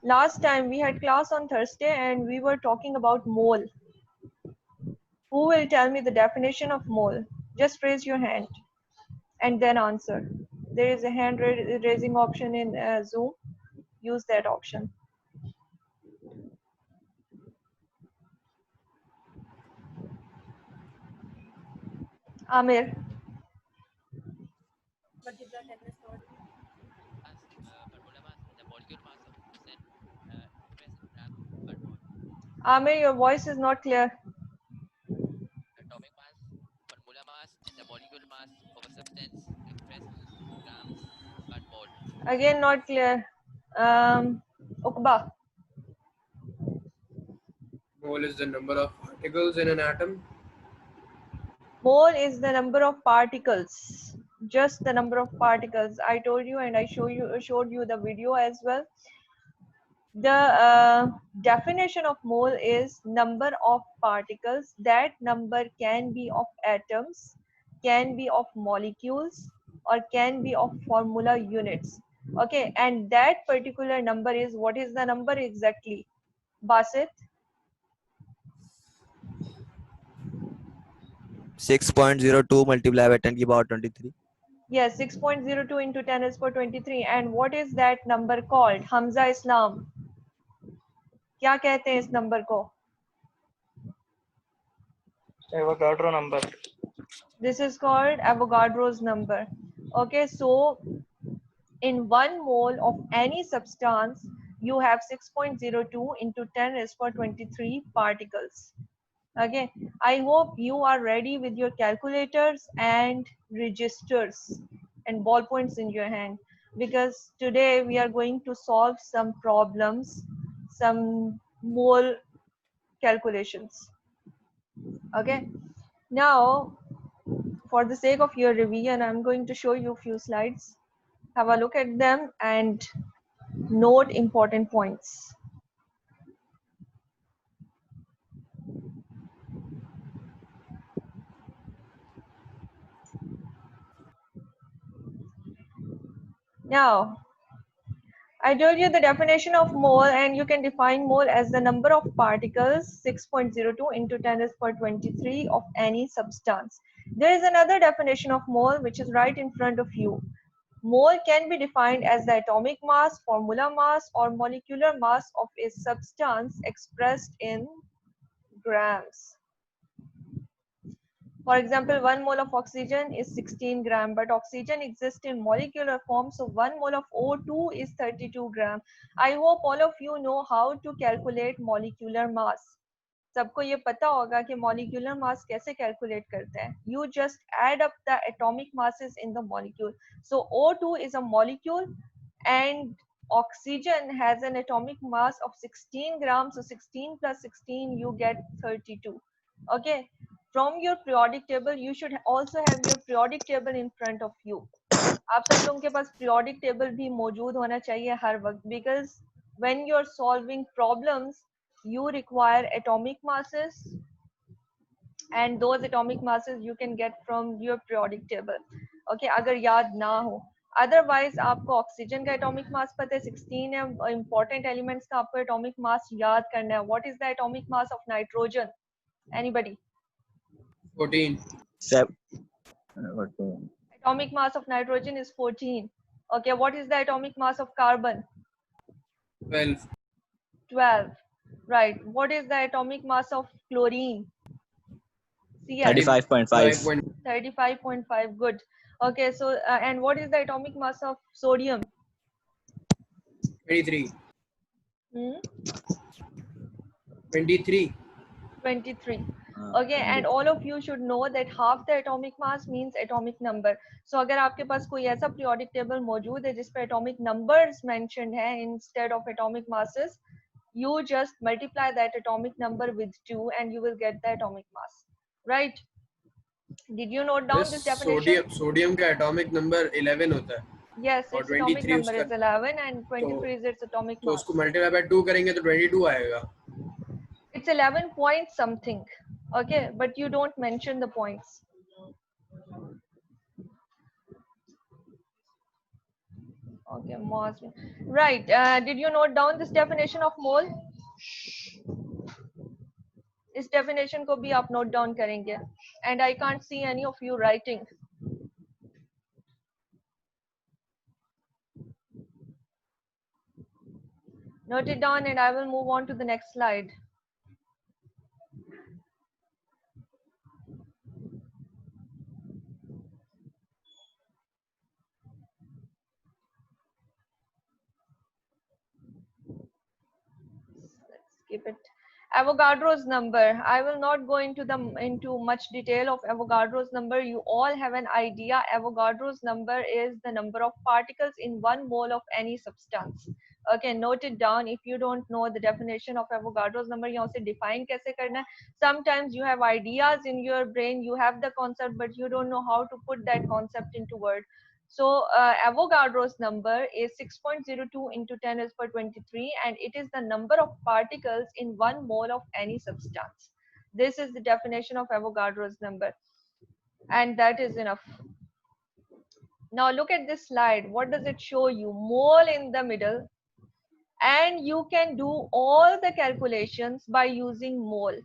Last time we had class on Thursday and we were talking about mole. Who will tell me the definition of mole? Just raise your hand and then answer. There is a hand raising option in Zoom. Use that option. Amir. Amir, your voice is not clear. Atomic mass, formula mass, is the molecular mass of a substance expressed in grams per mole. Again, not clear. Uqba. Mole is the number of particles in an atom. Mole is the number of particles. Just the number of particles. I told you and I showed you the video as well. The definition of mole is number of particles. That number can be of atoms, can be of molecules, or can be of formula units. Okay, and that particular number is, what is the number exactly? Basit? 6.02 multiplied by 10 की power 23. Yes, 6.02 into 10 is for 23. And what is that number called? Hamza Islam. क्या कहते हैं इस number को? Avogadro number. This is called Avogadro's number. Okay, so in 1 mole of any substance, you have 6.02 into 10 is for 23 particles. Okay, I hope you are ready with your calculators and registers and ballpoints in your hand, because today we are going to solve some problems, some mole calculations. Okay, now for the sake of your revision, I'm going to show you a few slides. Have a look at them and note important points. Now, I told you the definition of mole, and you can define mole as the number of particles, 6.02 into 10 is per 23 of any substance. There is another definition of mole which is right in front of you. Mole can be defined as the atomic mass, formula mass, or molecular mass of a substance expressed in grams. For example, 1 mole of oxygen is 16 gram, but oxygen exists in molecular form, so 1 mole of O2 is 32 gram. I hope all of you know how to calculate molecular mass. सबको ये पता होगा कि molecular mass कैसे calculate करते हैं. You just add up the atomic masses in the molecule. So O2 is a molecule and oxygen has an atomic mass of 16 grams. So 16 plus 16, you get 32. Okay. From your periodic table, you should also have your periodic table in front of you. आप सब लोगों के पास periodic table भी मौजूद होना चाहिए हर वक्त, because when you're solving problems, you require atomic masses, and those atomic masses you can get from your periodic table. Okay, अगर याद ना हो. Otherwise, आपको ऑक्सीजन का atomic mass पता है 16 है, important elements का आपको atomic mass याद करना है. What is the atomic mass of nitrogen? Anybody? 14. Atomic mass of nitrogen is 14. Okay, what is the atomic mass of carbon? 12. 12. Right. What is the atomic mass of chlorine? Cl. 35.5. 35.5. Good. Okay, so and what is the atomic mass of sodium? 23. 23. Okay, and all of you should know that half the atomic mass means atomic number. So अगर आपके पास कोई ऐसा periodic table मौजूद है जिस पे atomic numbers mentioned है instead of atomic masses, you just multiply that atomic number with 2 and you will get the atomic mass. Right? Did you note down this definition? Sodium का atomic number 11 होता है. Yes, its atomic number is 11 and 23 is its atomic mass. तो उसको multiply by 2 करेंगे तो 22 आएगा. It's 11 point something. Okay, but you don't mention the points. Okay, mass. Right. Did you note down this definition of mole? इस definition को भी आप note down करेंगे. And I can't see any of you writing. Note it down and I will move on to the next slide. Let's skip it. Avogadro's number. I will not go into much detail of Avogadro's number. You all have an idea. Avogadro's number is the number of particles in 1 mole of any substance. Okay, note it down. If you don't know the definition of Avogadro's number, यहाँ से define कैसे करना है. Sometimes you have ideas in your brain, you have the concept, but you don't know how to put that concept into word. So Avogadro's number is 6.02 into 10 raised per 23, and it is the number of particles in 1 mole of any substance. This is the definition of Avogadro's number, and that is enough. Now look at this slide. What does it show you? Mole in the middle, and you can do all the calculations by using mole.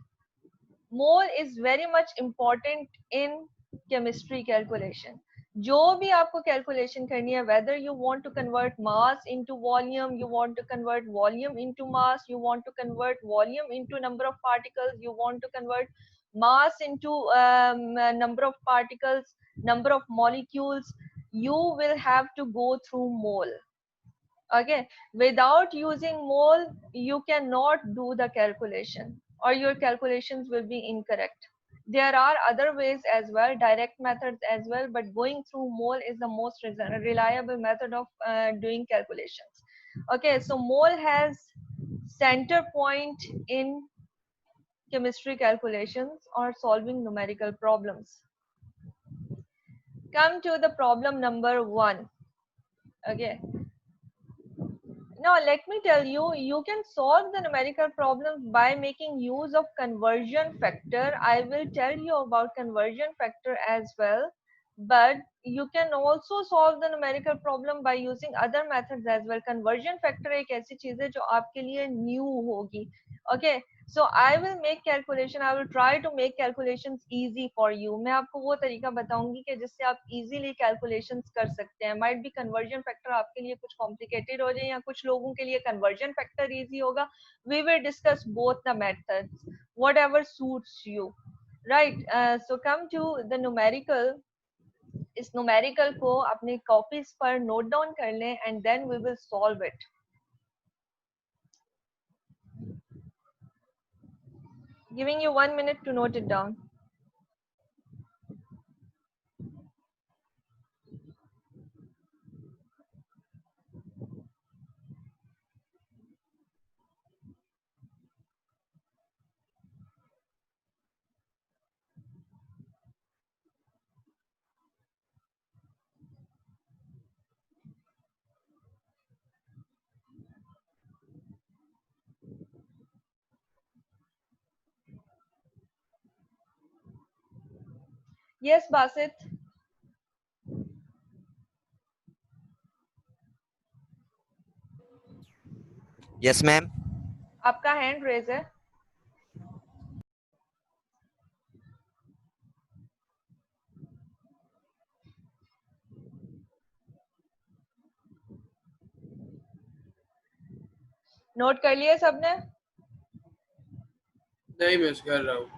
Mole is very much important in chemistry calculation. जो भी आपको calculation करनी है, whether you want to convert mass into volume, you want to convert volume into mass, you want to convert volume into number of particles, you want to convert mass into number of particles, number of molecules, you will have to go through mole. Okay, without using mole, you cannot do the calculation, or your calculations will be incorrect. There are other ways as well, direct methods as well, but going through mole is the most reliable method of doing calculations. Okay, so mole has center point in chemistry calculations or solving numerical problems. Come to the problem number 1. Okay, now let me tell you, you can solve the numerical problems by making use of conversion factor. I will tell you about conversion factor as well, but you can also solve the numerical problem by using other methods as well. Conversion factor एक ऐसी चीज है जो आपके लिए new होगी. Okay, so I will make calculation. I will try to make calculations easy for you. मैं आपको वो तरीका बताऊंगी कि जिससे आप easily calculations कर सकते हैं. Might be conversion factor आपके लिए कुछ complicated हो जाए या कुछ लोगों के लिए conversion factor easy होगा. We will discuss both the methods, whatever suits you. Right. So come to the numerical. इस numerical को अपने copies पर note down कर लें and then we will solve it. Giving you 1 minute to note it down. Yes, Basit. Yes, ma'am. आपका hand raise है. Note कर लिए सबने? नहीं मिस कर रहा हूँ.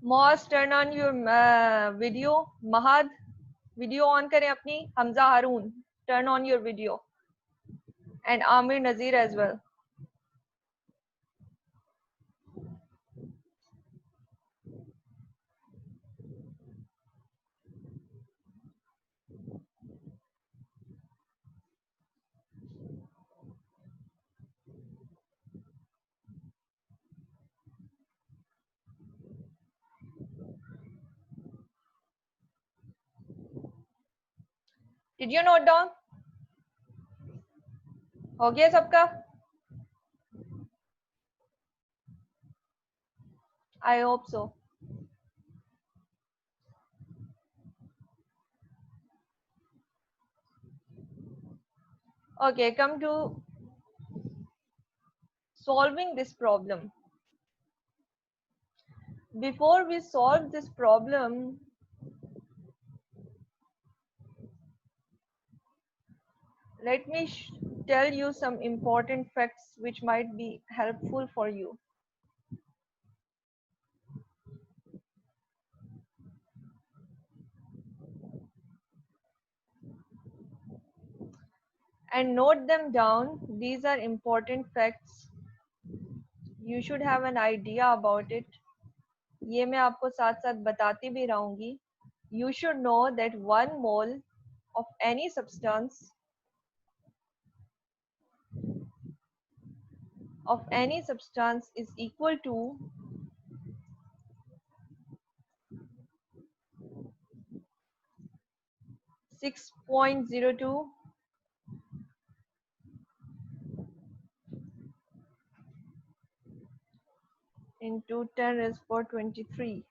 Moss, turn on your video. Mahad, video on करें अपनी. Hamza Haroon, turn on your video. And Amir Nazir as well. Did you note down? हो गया सबका? I hope so. Okay, come to solving this problem. Before we solve this problem, let me tell you some important facts which might be helpful for you. And note them down. These are important facts. You should have an idea about it. ये मैं आपको साथ साथ बताती भी रहूंगी. You should know that 1 mole of any substance is equal to 6.02 into 10 raised to 23.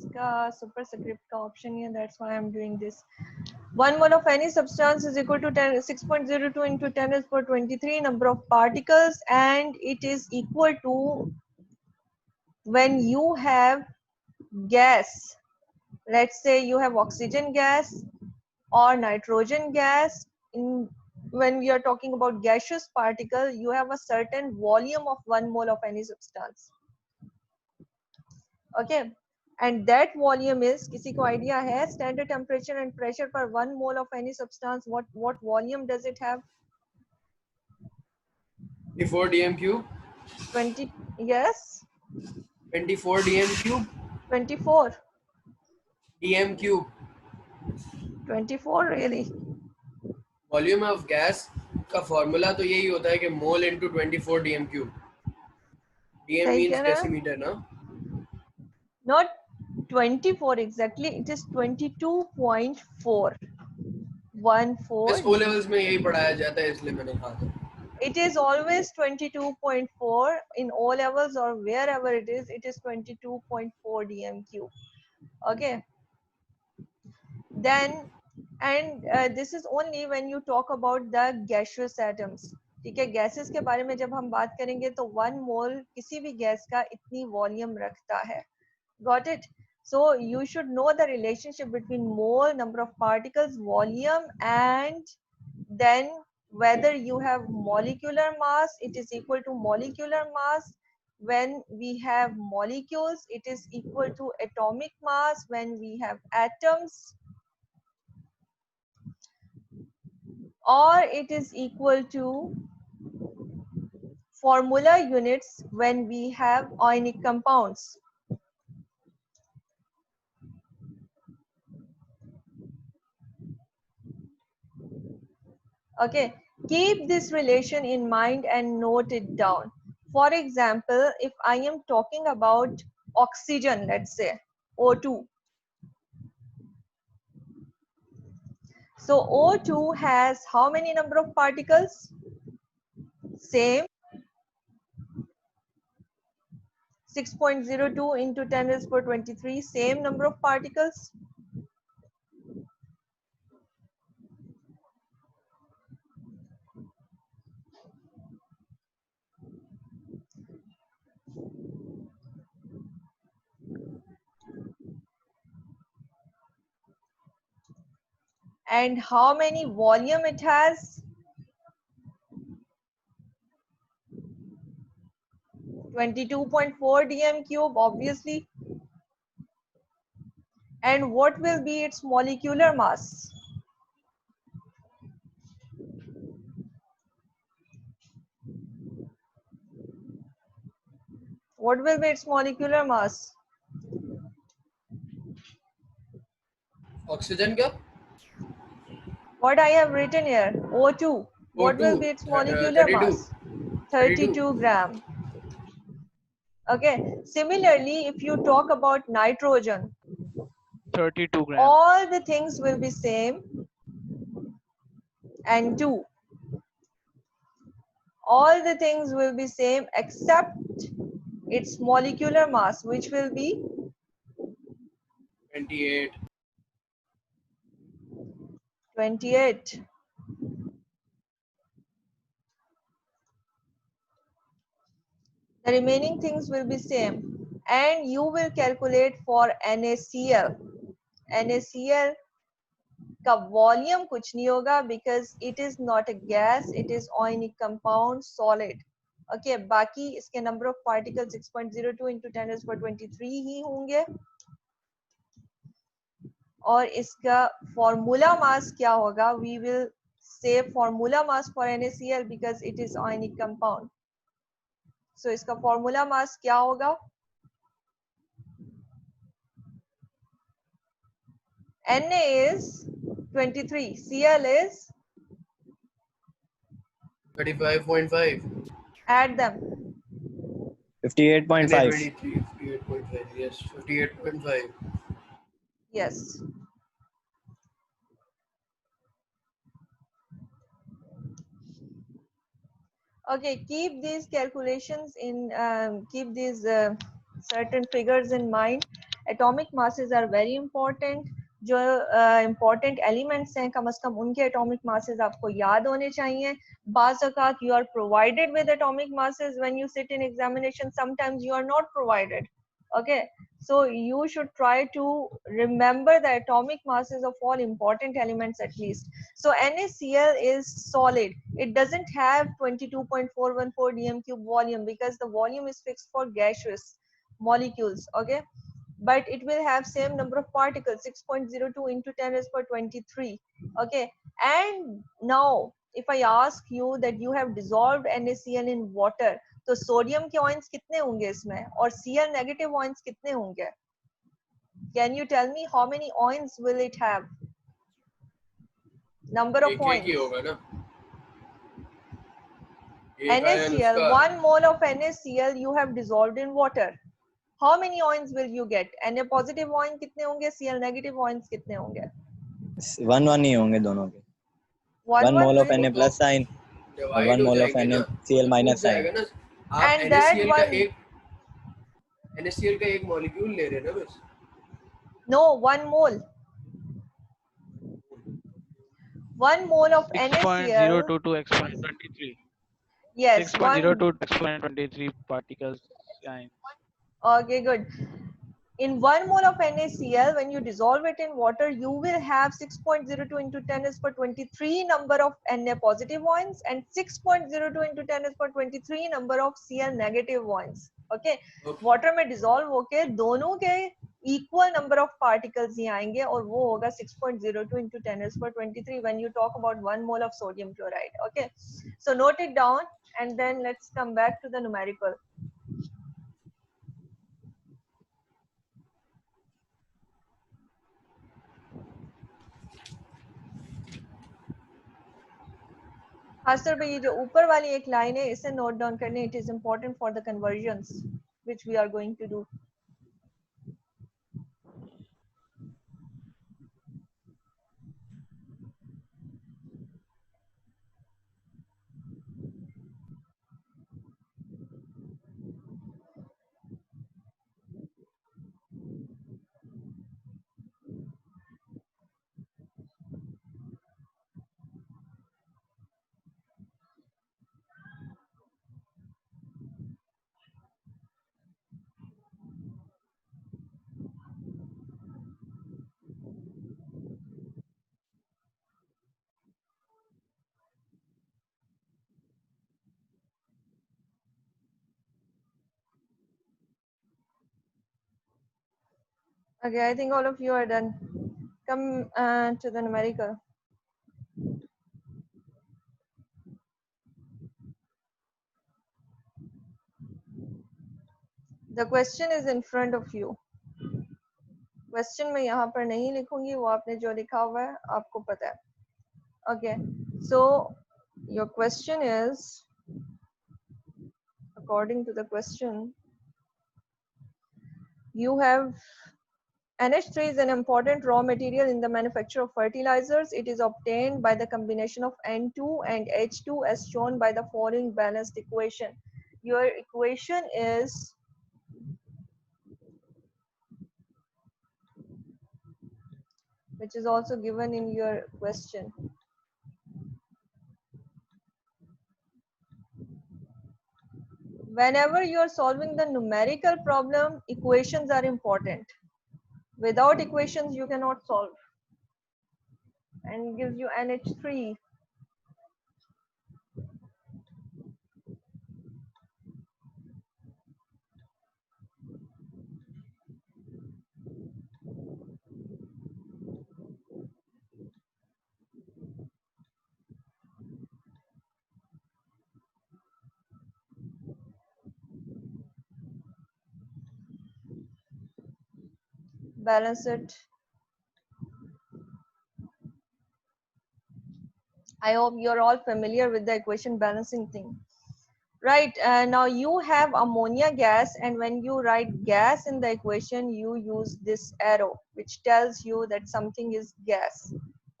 इसका superscript का option है, that's why I'm doing this. 1 mole of any substance is equal to 6.02 into 10 raised to 23 number of particles, and it is equal to when you have gas. Let's say you have oxygen gas or nitrogen gas. When we are talking about gaseous particle, you have a certain volume of 1 mole of any substance. Okay, and that volume is, किसी को idea है standard temperature and pressure per 1 mole of any substance, what volume does it have? 24 dm cube. 20, yes, 24 dm cube. 24 dm cube. 24 really? Volume of gas का formula तो यही होता है कि मोल into 24 dm cube. dm सही means कह रहे हैं? decimeter ना? Not 24 exactly, it is 22.4. 14. बस ओ लेवल्स में यही पढ़ाया जाता है, इसलिए मैंने कहा था. It is always 22.4 in O levels or wherever it is 22.4 dm cube. Okay, then and this is only when you talk about the gaseous atoms. ठीक है, गैसेस के बारे में जब हम बात करेंगे तो 1 मोल किसी भी गैस का इतनी वॉल्यूम रखता है. Got it? So you should know the relationship between mole, number of particles, volume, and then whether you have molecular mass, it is equal to molecular mass. When we have molecules, it is equal to atomic mass. When we have atoms, or it is equal to formula units when we have ionic compounds. Okay, keep this relation in mind and note it down. For example, if I am talking about oxygen, let's say O2. So O2 has how many number of particles? Same. 6.02 into 10 raised to 23, same number of particles. And how many volume it has? 22.4 dm cube, obviously. And what will be its molecular mass? What will be its molecular mass? Oxygen का What I have written here, O2. What will be its molecular 32 mass? 32 gram. Okay. Similarly, if you talk about nitrogen, 32 grams. all the things will be same. And 2. All the things will be same except its molecular mass, which will be 28 28. The remaining things will be same. And you will calculate for NaCl. NaCl का volume कुछ नहीं होगा because it is not a gas, it is ionic compound solid. Okay, बाकी इसके number of particles 6.02 into 10 raised by 23 ही होंगे. और इसका formula mass क्या होगा? We will say formula mass for NaCl because it is ionic compound. So इसका formula mass क्या होगा? Na is 23, Cl is 35.5 add them. 58.5. 23 58.5 yes 58.5 Yes. Okay, keep these calculations in, keep these certain figures in mind. Atomic masses are very important. जो important elements हैं कम से कम उनके atomic masses आपको याद होने चाहिए. बाज़ औक़ात you are provided with atomic masses when you sit in examination. Sometimes you are not provided. Okay, so you should try to remember the atomic masses of all important elements at least. So NaCl is solid. It doesn't have 22.414 dm cube volume because the volume is fixed for gaseous molecules. Okay, but it will have same number of particles 6.02 into 10 raised power 23. Okay, and now if I ask you that you have dissolved NaCl in water, तो sodium के ions कितने होंगे इसमें और Cl negative ions कितने होंगे? Can you tell me how many ions will it have? Number of एक ही ions. होगा ना एक आयन NaCl, उसका 1 mole of NaCl you have dissolved in water. How many ions will you get? Na positive ion कितने होंगे? Cl negative ions कितने होंगे? 1 ही होंगे दोनों के. 1 1 mole of will Na be, plus sign और डिवाइड 1 हो mole of जाएंगे ना NaCl टूट minus sign. जाएगा ना आप and that NaCl का one, एक NaCl का एक मॉलिक्यूल ले रहे हैं ना बस no, 1 mole. 1 mole of NaCl, 6.022 exponent 23. yes, 1. 6.02 exponent 23 particles. Okay, good. In 1 mole of NaCl, when you dissolve it in water, you will have 6.02 into 10 raised power 23 number of Na positive ions and 6.02 into 10 raised power 23 number of Cl negative ions. Okay. Water में dissolve होके दोनों के equal number of particles ही आएंगे और वो होगा 6.02 into 10 raised power 23 when you talk about 1 mole of sodium chloride. Okay. So note it down and then let's come back to the numerical. खासतौर पे ये जो ऊपर वाली एक लाइन है इसे नोट डाउन करने. It is important for the convergence which we are going to do. Okay, I think all of you are done. Come to the numerical. The question is in front of you. Question मैं यहाँ पर नहीं लिखूंगी, वो आपने जो लिखा हुआ है आपको पता है. Okay, so your question is, according to the question, you have NH3 is an important raw material in the manufacture of fertilizers. It is obtained by the combination of N2 and H2 as shown by the following balanced equation. Your equation is which is also given in your question. Whenever you are solving the numerical problem, equations are important. Without equations, you cannot solve. And gives you NH3. Balance it. I hope you're all familiar with the equation balancing thing. Right, now you have ammonia gas, and when you write gas in the equation, you use this arrow, which tells you that something is gas.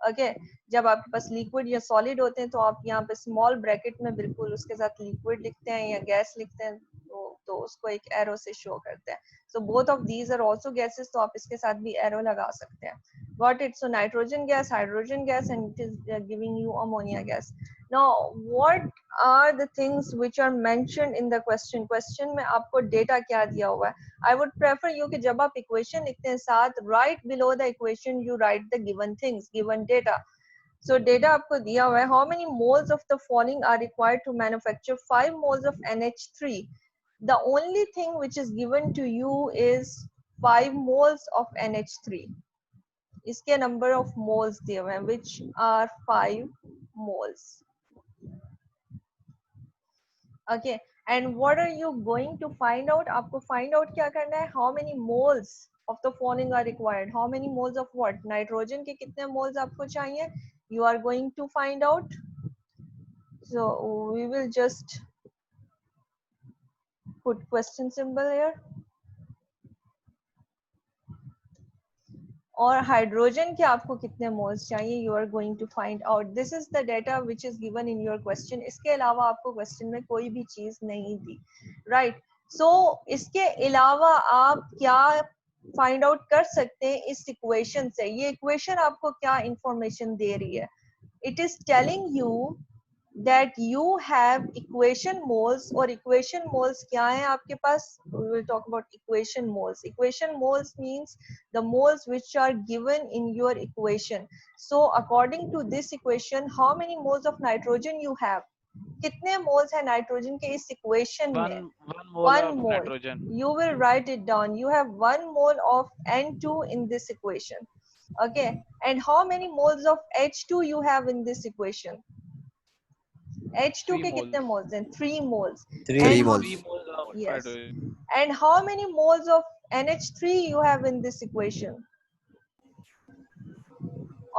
Okay, जब आपके पास liquid या solid होते हैं तो आप यहाँ पे small bracket में बिल्कुल उसके साथ liquid लिखते हैं या gas लिखते हैं, तो उसको एक arrow से show करते हैं. So both of these are also gases, तो आप इसके साथ भी arrow लगा सकते हैं. Got it? So nitrogen gas, hydrogen gas, and it is giving you ammonia gas. Now, what are the things which are mentioned in the question? Question में आपको data क्या दिया हुआ है? I would prefer you कि जब आप equation लिखते हैं साथ, right below the equation you write the given things, given data. So data आपको दिया हुआ है. How many moles of the following are required to manufacture 5 moles of NH3? The only thing which is given to you is 5 moles of NH3. इसके number of moles दिए हुए हैं, which are 5 moles. Okay, and what are you going to find out? आपको find out क्या करना है? How many moles of the following are required? How many moles of what? Nitrogen के कितने moles आपको चाहिए? You are going to find out. So we will just put question symbol here. और hydrogen के आपको कितने मोल्स चाहिए, you are going to find out. This is the data which is given in your question. इसके अलावा आपको question में कोई भी चीज नहीं दी. राइट, सो इसके अलावा आप क्या फाइंड आउट कर सकते हैं इस इक्वेशन से? ये इक्वेशन आपको क्या इंफॉर्मेशन दे रही है? It is telling you that you have equation moles, और equation moles क्या है आपके पास? We will talk about equation moles. Equation moles means the moles which are given in your equation. So according to this equation, how many moles of nitrogen you have? कितने moles है nitrogen के इस equation में? One mole One of mole. nitrogen. You will write it down. You have 1 mole of N2 in this equation. Okay, and how many moles of H2 you have in this equation? H2 के कितने moles हैं? 3 moles. 3 moles. 3 moles of Yes. nitrogen. And how many moles of NH3 you have in this equation?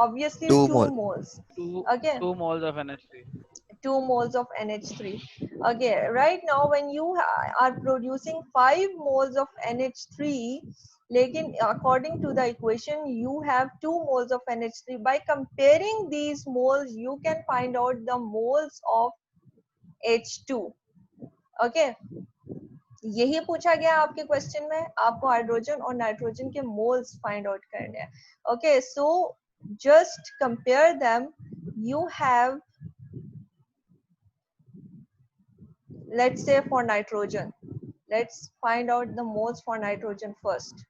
Obviously 2 2 mole. moles. Two Okay, 2 moles of NH3. 2 moles of NH3. Okay, right now when you are producing 5 moles of NH3, लेकिन according to the equation you have 2 moles of NH3. By comparing these moles, you can find out the moles of H2. Okay, यही पूछा गया आपके question में. आपको hydrogen और nitrogen के moles find out करने हैं. Okay, so just compare them. You have, let's say for nitrogen, let's find out the moles for nitrogen first.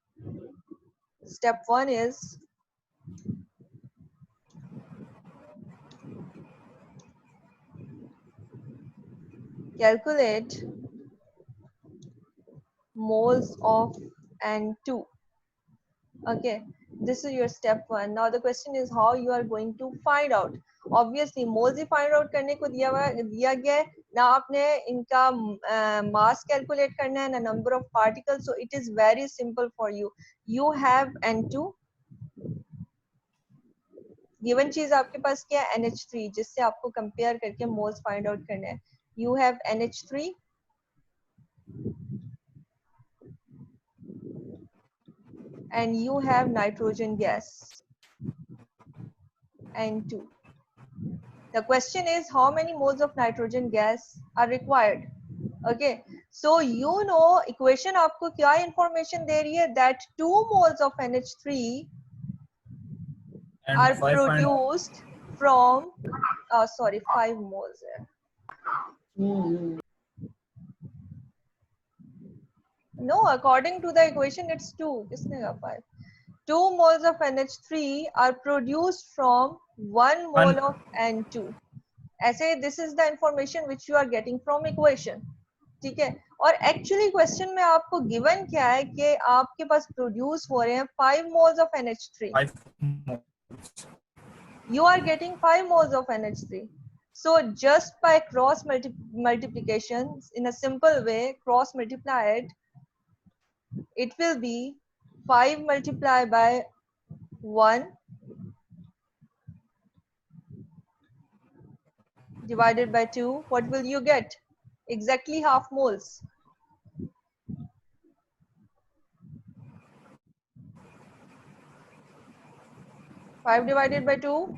Step 1 is calculate moles of N2. Okay, this is your step 1. Now the question is how you are going to find out. Obviously moles he find out करने को दिया गया है. ना आपने इनका mass calculate करना है ना number of particles, so it is very simple for you. You have N2, given चीज आपके पास क्या है, NH3, जिससे आपको कंपेयर करके मोल्स फाइंड आउट करने हैं. You have NH3 and you have nitrogen gas, N2. The question is how many moles of nitrogen gas are required. Okay, so you know equation आपको क्या information दे रही है, that 2 moles of NH3 are produced from 5 moles है. No, according to the equation it's 2. किसने कहा 5? 2 moles of NH3 are produced from 1 mole of N2. ऐसे this is the information which you are getting from equation. ठीक है, और actually question में आपको given क्या है कि आपके पास प्रोड्यूस हो रहे हैं 5 moles of NH3. You are getting 5 moles of NH3. So just by cross multiplication, in a simple way, cross multiply it, it will be 5 multiplied by 1 divided by 2. What will you get? Exactly half moles. Five divided by 2.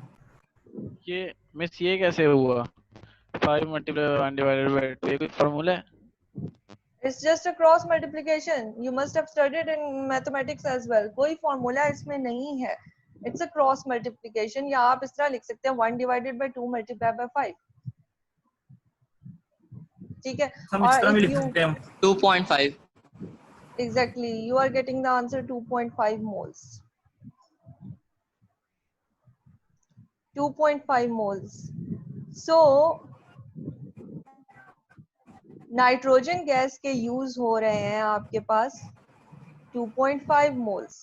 ये miss ये कैसे हुआ 5 multiplied by 1 divided by 2 ये कोई formula है It's just a cross multiplication. You must have studied in mathematics as well. कोई formula इसमें नहीं है. It's a cross multiplication. या आप इस तरह लिख सकते हैं 1 divided by 2 multiplied by 5. ठीक है, और if you 2.5. exactly you are getting the answer 2.5 moles. 2.5 moles. So nitrogen gas के यूज हो रहे हैं आपके पास 2.5 moles.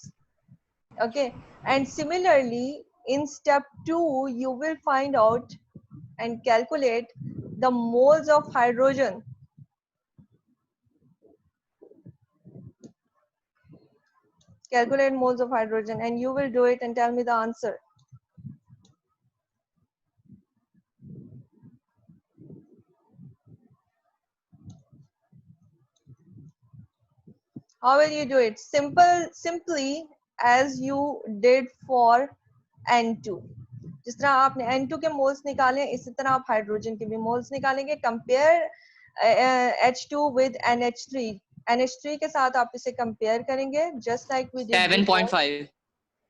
Okay, and similarly in step 2 you will find out and calculate the moles of hydrogen. Calculate moles of hydrogen and you will do it and tell me the answer. How will you do it? Simply as you did for N2. जिस तरह आपने N2 के moles निकाले, इसी तरह आप hydrogen के भी मोल्स निकालेंगे. Compare H2 with NH3. NH3 के साथ आप इसे कंपेयर करेंगे just like we did 7.5.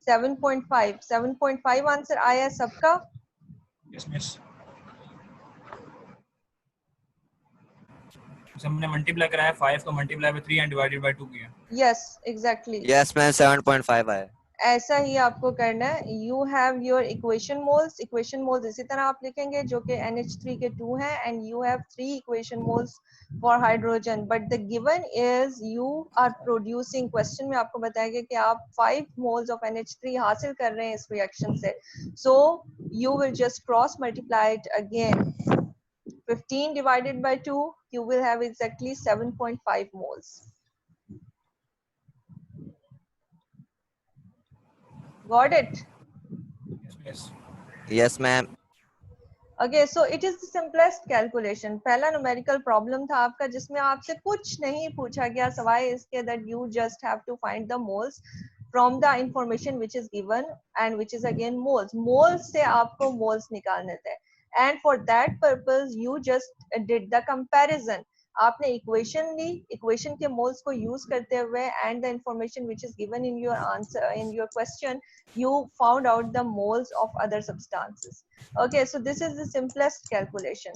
7.5. 7.5 answer आया सबका. Yes, miss. हमने मल्टीप्लाई कराया 5 को multiply by 3 and divided by 2 किया. Yes, exactly. Yes मैम 7.5 आया. ऐसा ही आपको करना है. You have your equation moles. Equation moles इसी तरह आप लिखेंगे जो कि NH3 के 2 हैं and you have 3 equation moles for hydrogen. But the given is you are producing. Question में आपको बताया गया कि आप 5 moles of NH3 हासिल कर रहे हैं इस reaction से. So you will just cross multiply it again. 15 divided by 2, you will have exactly 7.5 moles. Got it? Yes, miss. Yes ma'am. Okay, so it is the simplest calculation. पहला numerical problem था आपका जिसमें आपसे कुछ नहीं पूछा गया सवाए इसके that you just have to find the moles from the information which is given and which is again moles. Moles से आपको moles निकालने थे. And for that purpose you just did the comparison. आपने equation ली, equation के moles को use करते हुए and the information which is given in your answer in your question, you found out the moles of other substances. Okay, so this is the simplest calculation,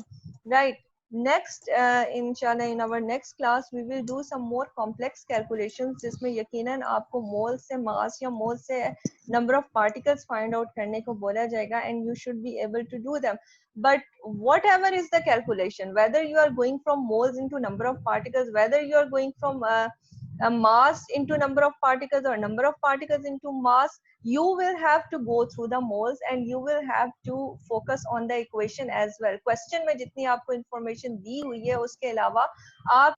right? Next, inshallah, in our next class, we will do some more complex calculations. जिसमें यकीनन आपको mole से mass या mole से number of particles find out करने को बोला जाएगा, and you should be able to do them. But whatever is the calculation, whether you are going from moles into number of particles, whether you are going from mass into number of particles or number of particles into mass, you will have to go through the moles and you will have to focus on the equation as well. Question में जितनी आपको information दी हुई है उसके अलावा आप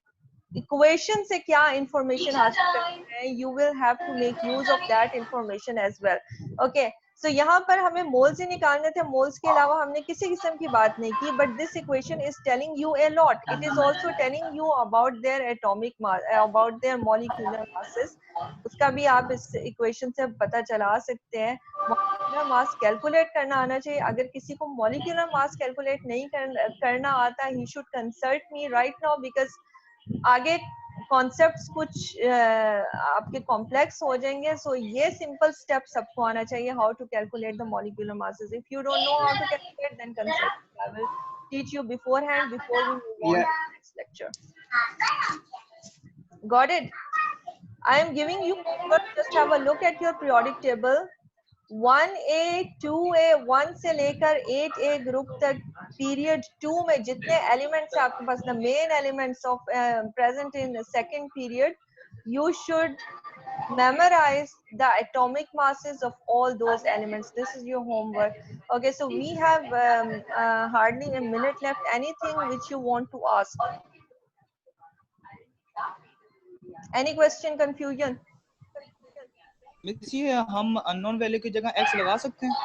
equation से क्या information हासिल करते हैं, you will have to make use of that information as well. Okay, so यहाँ पर हमें moles ही निकालने थे, moles के अलावा हमने किसी किस्म की बात नहीं की, but this equation is telling you a lot. It is also telling you about their atomic mass, about their molecular masses. उसका भी आप इस equation से पता चला सकते हैं. molecular mass calculate करना आना चाहिए. अगर किसी को molecular mass calculate नहीं करना आता, he should consult me right now because आगे कॉन्सेप्ट्स कुछ आपके कॉम्प्लेक्स हो जाएंगे. सो ये सिंपल स्टेप सबको आना चाहिए, how to calculate the molecular masses. If you don't know how to calculate then consult, I will teach you beforehand before we move on to the next lecture. Got it? I am giving you homework. Just have a look at your periodic table. 1A, 2A, 1 से लेकर 8A group तक period 2 में जितने elements आपके पास, the main elements of present in the second period, you should memorize the atomic masses of all those elements. This is your homework. Okay, so we have hardly a minute left. Anything which you want to ask? Any question, confusion? Miss ये हम unknown value की जगह x लगा सकते हैं?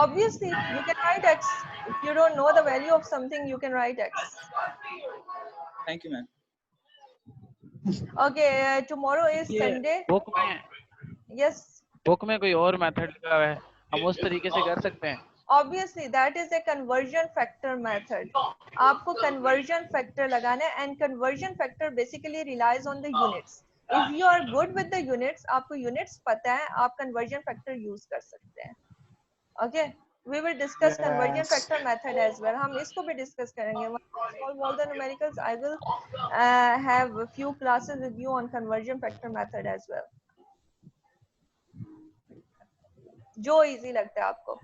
Obviously, you can write x. If you don't know the value of something, you can write x. Thank you, ma'am. Okay, tomorrow is Sunday. Book में Yes, book में कोई और मेथड लगा हुआ है, हम उस तरीके से कर सकते हैं. obviously that is a conversion factor method. आपको conversion factor लगाना है, and conversion factor basically relies on the units. If you are good with the units, आपको units पता है, आप conversion factor use कर सकते हैं. Okay, we will discuss conversion factor method as well. हम इसको भी discuss करेंगे. Once we solve all the numericals, I will have a few classes with you on conversion factor method as well. जो easy लगता है आपको.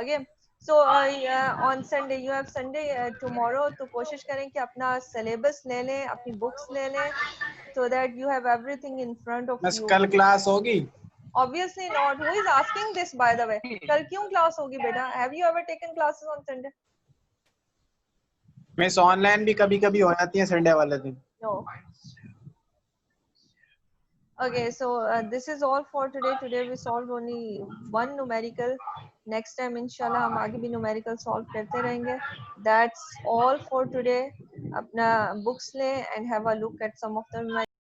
Okay, so on Sunday you have Sunday tomorrow. तो कोशिश करें कि अपना syllabus ले लें, अपनी books ले लें, so that you have everything in front of you. कल क्लास होगी? Obviously not. Who is asking this, by the way? कल क्यों क्लास होगी बेटा? Have you ever taken classes on Sunday? Miss online भी कभी-कभी हो जाती है संडे वाले दिन. No. Okay, so this is all for today. Today we solved only one numerical. Next time inshallah हम आगे भी numerical solve करते रहेंगे. That's all for today. अपना books लें and have a look at some of the